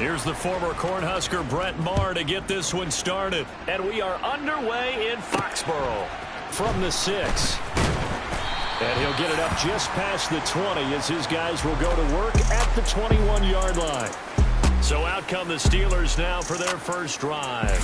Here's the former Cornhusker Brett Maher to get this one started. And we are underway in Foxborough from the 6. And he'll get it up just past the 20 as his guys will go to work at the 21-yard line. So out come the Steelers now for their first drive.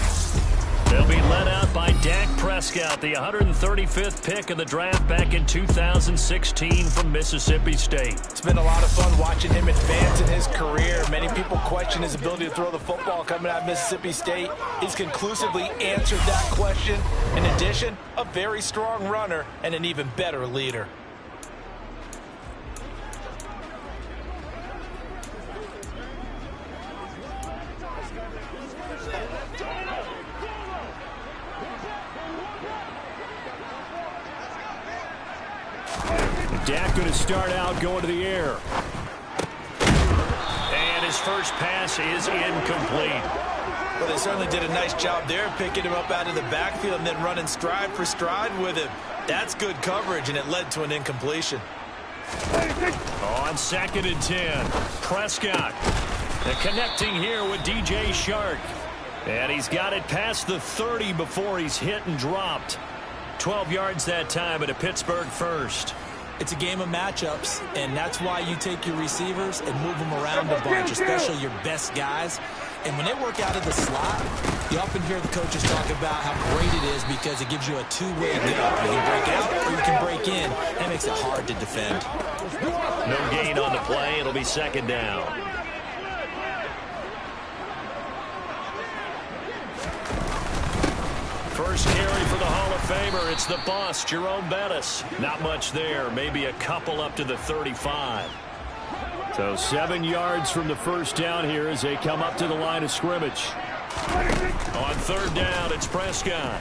They'll be led out by Dak Prescott, the 135th pick of the draft back in 2016 from Mississippi State. It's been a lot of fun watching him advance in his career. Many people question his ability to throw the football coming out of Mississippi State. He's conclusively answered that question. In addition, a very strong runner and an even better leader. Dak going to start out going to the air. And his first pass is incomplete. Well, they certainly did a nice job there, picking him up out of the backfield and then running stride for stride with him. That's good coverage, and it led to an incompletion. On 2nd and 10, Prescott. And connecting here with DJ Shark. And he's got it past the 30 before he's hit and dropped. 12 yards that time at a Pittsburgh first. It's a game of matchups, and that's why you take your receivers and move them around a bunch, especially your best guys. And when they work out of the slot, you often hear the coaches talk about how great it is because it gives you a two-way go. You can break out or you can break in. That makes it hard to defend. No gain on the play. It'll be 2nd down. First carry for the Hall of Famer. It's the boss, Jerome Bettis. Not much there. Maybe a couple up to the 35. So 7 yards from the first down here as they come up to the line of scrimmage. On 3rd down, it's Prescott.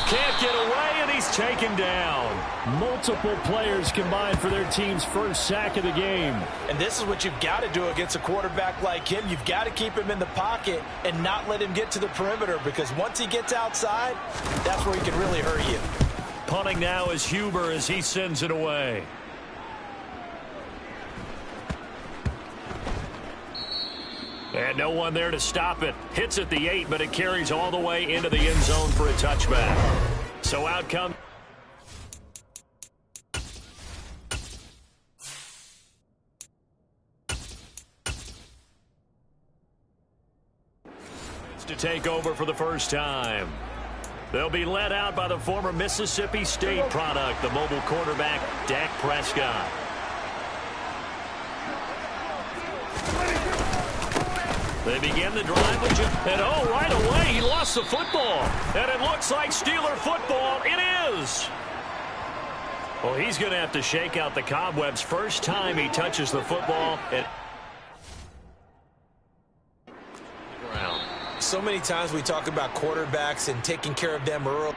Can't get away, and he's taken down. Multiple players combined for their team's first sack of the game. And this is what you've got to do against a quarterback like him. You've got to keep him in the pocket and not let him get to the perimeter, because once he gets outside, that's where he can really hurt you. Punting now is Huber as he sends it away. And no one there to stop it. Hits at the 8, but it carries all the way into the end zone for a touchback. So out comes to take over for the first time. They'll be led out by the former Mississippi State product, the mobile quarterback, Dak Prescott. They begin the drive with and right away he lost the football. And it looks like Steeler football. It is. Well, he's going to have to shake out the cobwebs first time he touches the football. So many times we talk about quarterbacks and taking care of them early.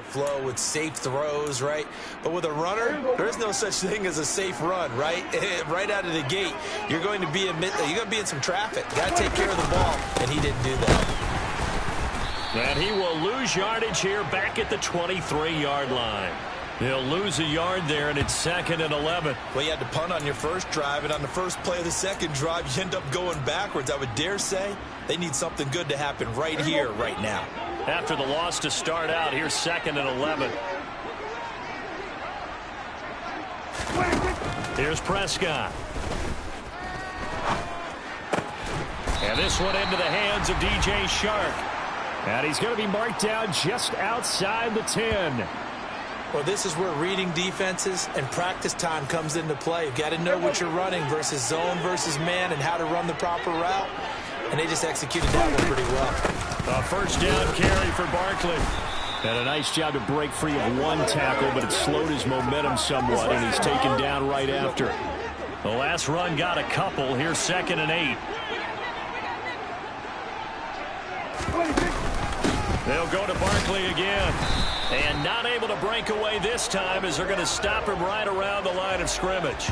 Flow with safe throws, right? But with a runner, there is no such thing as a safe run, right? Right out of the gate, you're going to be in some traffic. You got to take care of the ball, and he didn't do that. And he will lose yardage here back at the 23-yard line. He'll lose a yard there, and it's 2nd and 11. Well, you had to punt on your first drive, and on the first play of the second drive, you end up going backwards. I would dare say they need something good to happen right here, right now. After the loss to start out, here's 2nd and 11. Here's Prescott. And this one into the hands of DJ Shark. And he's going to be marked down just outside the 10. Well, this is where reading defenses and practice time comes into play. You've got to know what you're running versus zone versus man and how to run the proper route. And they just executed that one pretty well. A first down carry for Barkley. And a nice job to break free of one tackle, but it slowed his momentum somewhat, and he's taken down right after. The last run got a couple. Here's 2nd and 8. They'll go to Barkley again. And not able to break away this time as they're going to stop him right around the line of scrimmage.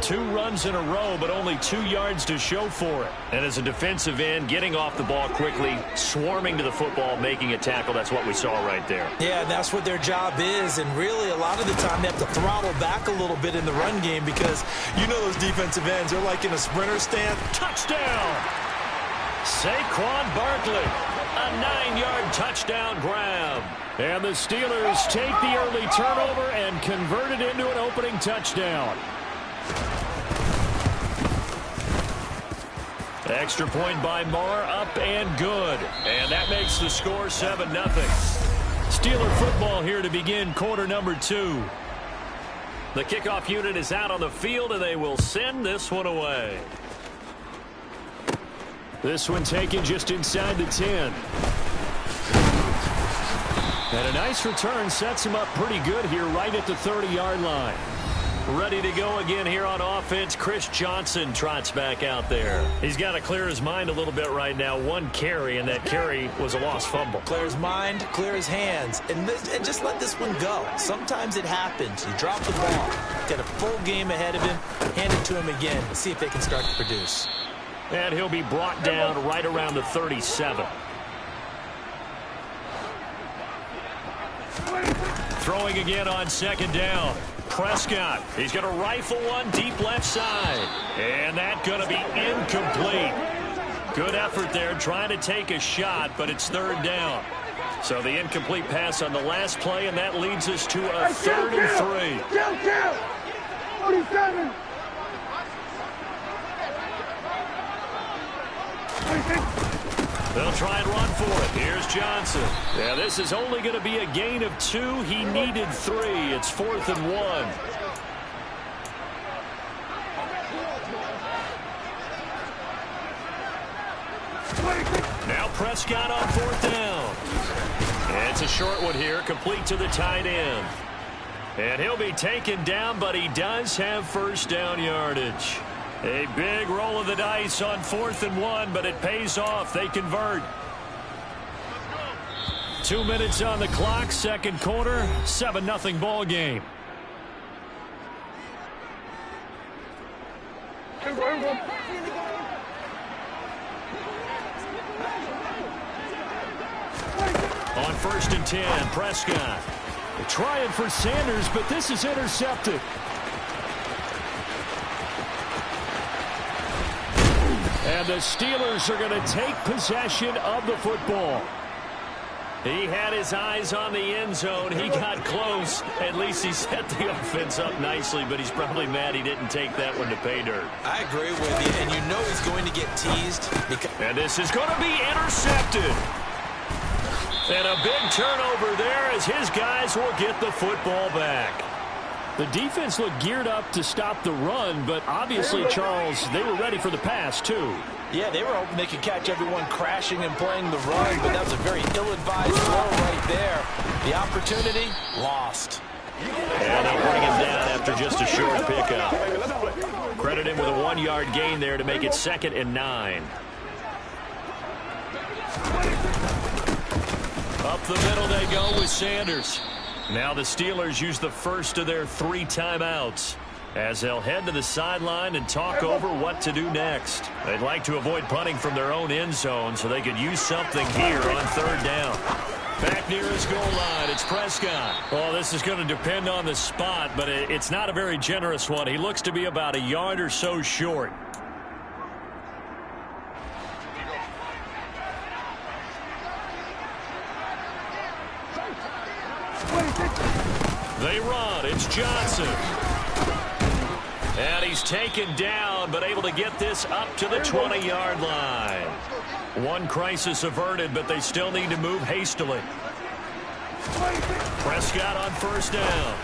2 runs in a row, but only 2 yards to show for it. And as a defensive end, getting off the ball quickly, swarming to the football, making a tackle, that's what we saw right there. Yeah, that's what their job is. And really, a lot of the time, they have to throttle back a little bit in the run game because you know those defensive ends, they're like in a sprinter stance. Touchdown! Saquon Barkley, a 9-yard touchdown grab. And the Steelers take the early turnover and convert it into an opening touchdown. Extra point by Marr, up and good. And that makes the score 7-0. Steeler football here to begin quarter number 2. The kickoff unit is out on the field, and they will send this one away. This one taken just inside the 10. And a nice return sets him up pretty good here right at the 30-yard line. Ready to go again here on offense. Chris Johnson trots back out there. He's got to clear his mind a little bit right now. 1 carry, and that carry was a lost fumble. Clear his mind, clear his hands, and just let this one go. Sometimes it happens. You drop the ball. Got a full game ahead of him. Hand it to him again. Let's see if they can start to produce. And he'll be brought down right around the 37. Throwing again on 2nd down. Prescott, he's going to rifle one deep left side. And that's going to be incomplete. Good effort there trying to take a shot, but it's 3rd down. So the incomplete pass on the last play, and that leads us to a 3rd and 3. Count! 47! They'll try and run for it. Here's Johnson. Yeah, this is only going to be a gain of 2. He needed 3. It's 4th and 1. Now Prescott on 4th down. And it's a short one here, complete to the tight end. And he'll be taken down, but he does have 1st down yardage. A big roll of the dice on 4th and 1, but it pays off. They convert. 2 minutes on the clock, 2nd quarter, 7-0 ball game. On 1st and 10, Prescott. Trying for Sanders, but this is intercepted. And the Steelers are going to take possession of the football. He had his eyes on the end zone. He got close. At least he set the offense up nicely, but he's probably mad he didn't take that one to pay dirt. I agree with you, and you know he's going to get teased. And this is going to be intercepted. And a big turnover there as his guys will get the football back. The defense looked geared up to stop the run, but obviously, Charles, they were ready for the pass, too. Yeah, they were hoping they could catch everyone crashing and playing the run, but that was a very ill-advised throw right there. The opportunity, lost. And they'll bring him down after just a short pickup. Credit him with a 1-yard gain there to make it 2nd and 9. Up the middle they go with Sanders. Now the Steelers use the first of their 3 timeouts as they'll head to the sideline and talk over what to do next. They'd like to avoid punting from their own end zone so they could use something here on 3rd down. Back near his goal line, it's Prescott. Oh, this is going to depend on the spot, but it's not a very generous one. He looks to be about a yard or so short. They run. It's Johnson. And he's taken down, but able to get this up to the 20-yard line. One crisis averted, but they still need to move hastily. Prescott on 1st down.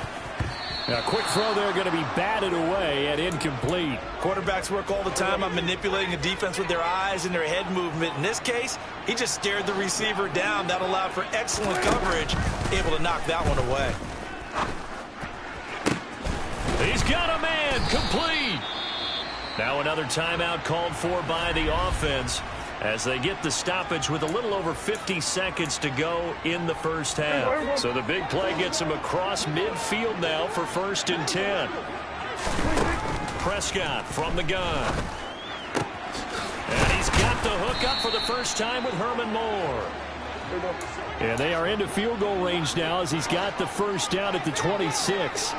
A quick throw there going to be batted away and incomplete. Quarterbacks work all the time on manipulating a defense with their eyes and their head movement. In this case, he just stared the receiver down. That allowed for excellent coverage, able to knock that one away. He's got a man, complete. Now another timeout called for by the offense as they get the stoppage with a little over 50 seconds to go in the first half. So the big play gets him across midfield now for 1st and 10. Prescott from the gun. And he's got the hook up for the first time with Herman Moore. And they are into field goal range now as he's got the first down at the 26.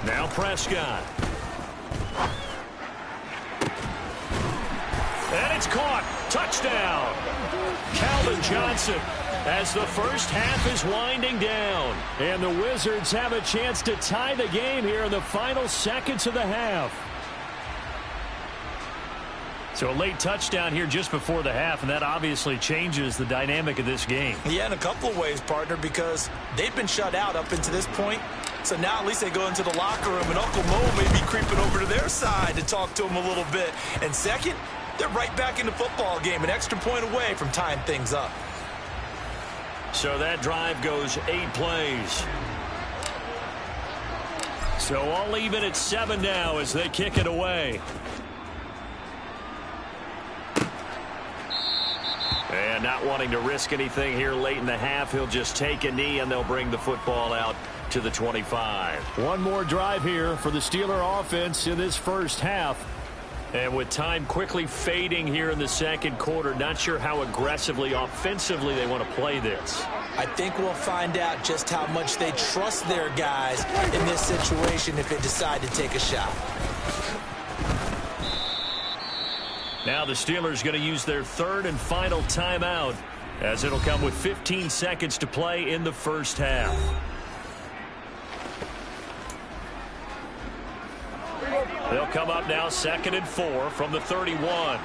Now Prescott. And it's caught. Touchdown. Calvin Johnson as the first half is winding down. And the Wizards have a chance to tie the game here in the final seconds of the half. So a late touchdown here just before the half, and that obviously changes the dynamic of this game. Yeah, in a couple of ways, partner, because they've been shut out up until this point. So now at least they go into the locker room, and Uncle Mo may be creeping over to their side to talk to them a little bit. And second, they're right back in the football game, an extra point away from tying things up. So that drive goes 8 plays. So all even at 7 now as they kick it away. And not wanting to risk anything here late in the half, he'll just take a knee and they'll bring the football out to the 25. One more drive here for the Steeler offense in this first half. And with time quickly fading here in the second quarter, not sure how aggressively, offensively they want to play this. I think we'll find out just how much they trust their guys in this situation if they decide to take a shot. Now the Steelers going to use their third and final timeout as it'll come with 15 seconds to play in the first half. They'll come up now 2nd and 4 from the 31.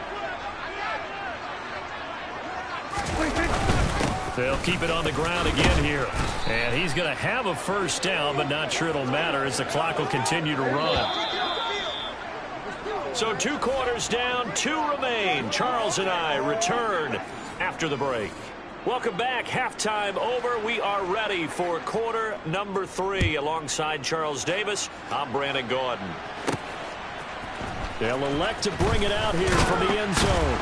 They'll keep it on the ground again here. And he's going to have a first down, but not sure it'll matter as the clock will continue to run. So 2 quarters down, 2 remain. Charles and I return after the break. Welcome back. Halftime over. We are ready for quarter number 3. Alongside Charles Davis, I'm Brandon Gordon. They'll elect to bring it out here from the end zone.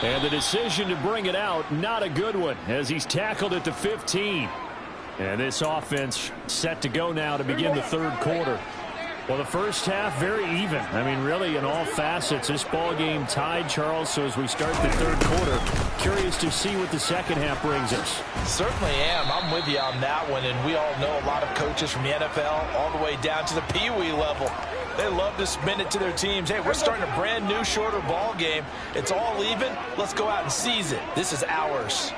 And the decision to bring it out, not a good one, as he's tackled at the 15. And this offense set to go now to begin the third quarter. Well, the first half, very even. I mean, really, in all facets, this ball game tied, Charles. So as we start the third quarter, curious to see what the second half brings us. Certainly am. I'm with you on that one. And we all know a lot of coaches from the NFL all the way down to the Pee Wee level. They love to spin it to their teams. Hey, we're starting a brand new, shorter ball game. It's all even. Let's go out and seize it. This is ours.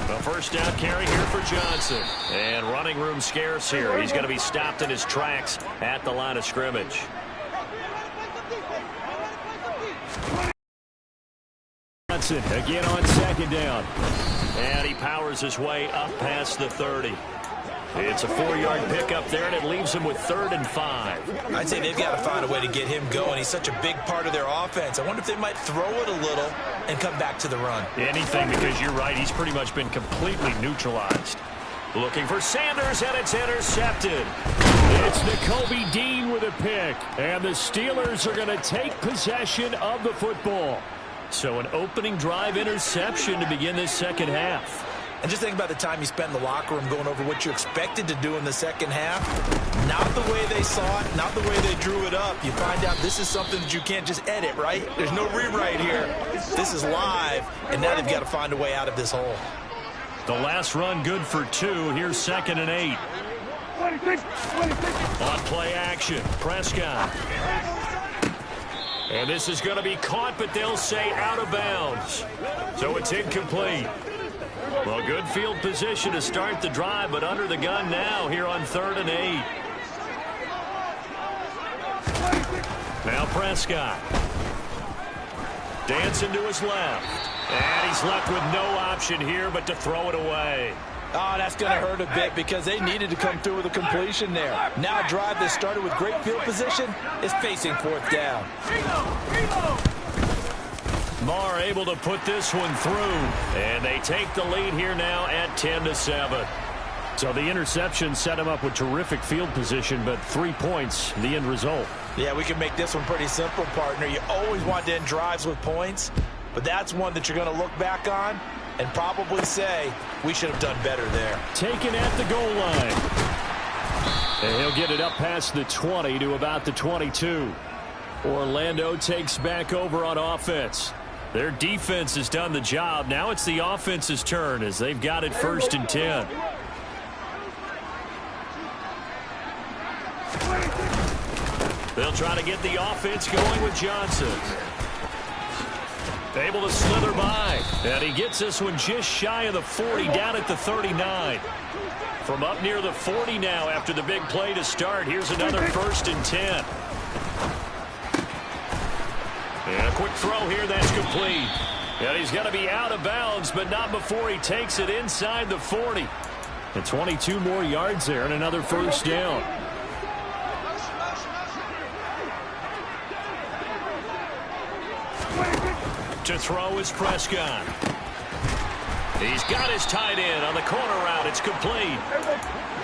The first down carry here for Johnson. And running room scarce here. He's going to be stopped in his tracks at the line of scrimmage. Johnson again on 2nd down. And he powers his way up past the 30. It's a 4-yard pickup there, and it leaves him with 3rd and 5. I'd say they've got to find a way to get him going. He's such a big part of their offense. I wonder if they might throw it a little and come back to the run. Anything, because you're right. He's pretty much been completely neutralized. Looking for Sanders, and it's intercepted. It's Nakobe Dean with a pick, and the Steelers are going to take possession of the football. So an opening drive interception to begin this second half. And just think about the time you spend in the locker room going over what you expected to do in the second half. Not the way they saw it, not the way they drew it up. You find out this is something that you can't just edit, right? There's no rewrite here. This is live, and now they've got to find a way out of this hole. The last run good for 2. Here's 2nd and 8. On play action, Prescott. And this is going to be caught, but they'll say out of bounds. So it's incomplete. Well, good field position to start the drive, but under the gun now here on 3rd and 8. Now Prescott. Dancing to his left. And he's left with no option here but to throw it away. Oh, that's going to hurt a bit because they needed to come through with a completion there. Now a drive that started with great field position is facing 4th down. Marr able to put this one through, and they take the lead here now at 10-7. So the interception set him up with terrific field position, but 3 points, the end result. Yeah, we can make this one pretty simple, partner. You always want to end drives with points. but that's one that you're going to look back on and probably say, we should have done better there. Taken at the goal line. And he'll get it up past the 20 to about the 22. Orlando takes back over on offense. Their defense has done the job. Now it's the offense's turn as they've got it 1st and 10. They'll try to get the offense going with Johnson. Able to slither by. And he gets this one just shy of the 40, down at the 39. From up near the 40 now after the big play to start. Here's another 1st and 10. And a quick throw here, that's complete. And he's going to be out of bounds, but not before he takes it inside the 40. And 22 more yards there and another 1st down. To throw is Prescott. He's got his tight end on the corner route. It's complete.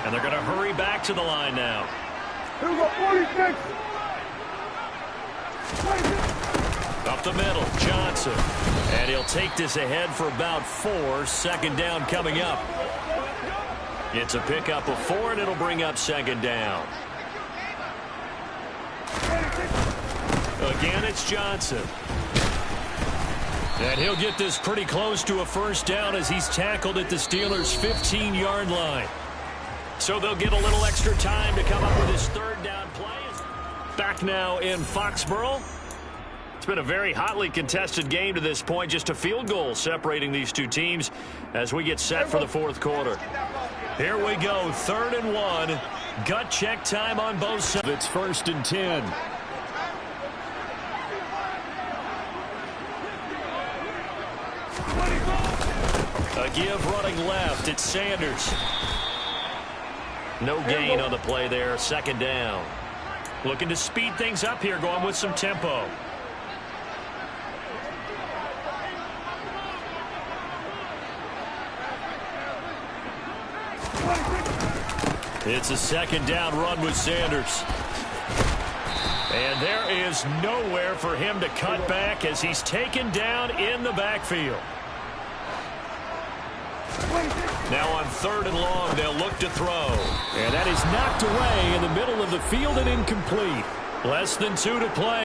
And they're going to hurry back to the line now. 46. Up the middle, Johnson. And he'll take this ahead for about 4. 2nd down coming up. It's a pickup of 4, and it'll bring up 2nd down. Again, it's Johnson. And he'll get this pretty close to a 1st down as he's tackled at the Steelers' 15-yard line. So they'll get a little extra time to come up with his 3rd down play. Back now in Foxborough. It's been a very hotly contested game to this point. Just a field goal separating these two teams as we get set for the 4th quarter. Here we go, 3rd and 1. Gut check time on both sides. It's 1st and 10. A give running left. It's Sanders. No gain on the play there. 2nd down. Looking to speed things up here, going with some tempo. It's a 2nd down run with Sanders. And there is nowhere for him to cut back as he's taken down in the backfield. Now on 3rd and long, they'll look to throw. And that is knocked away in the middle of the field and incomplete. Less than 2 to play.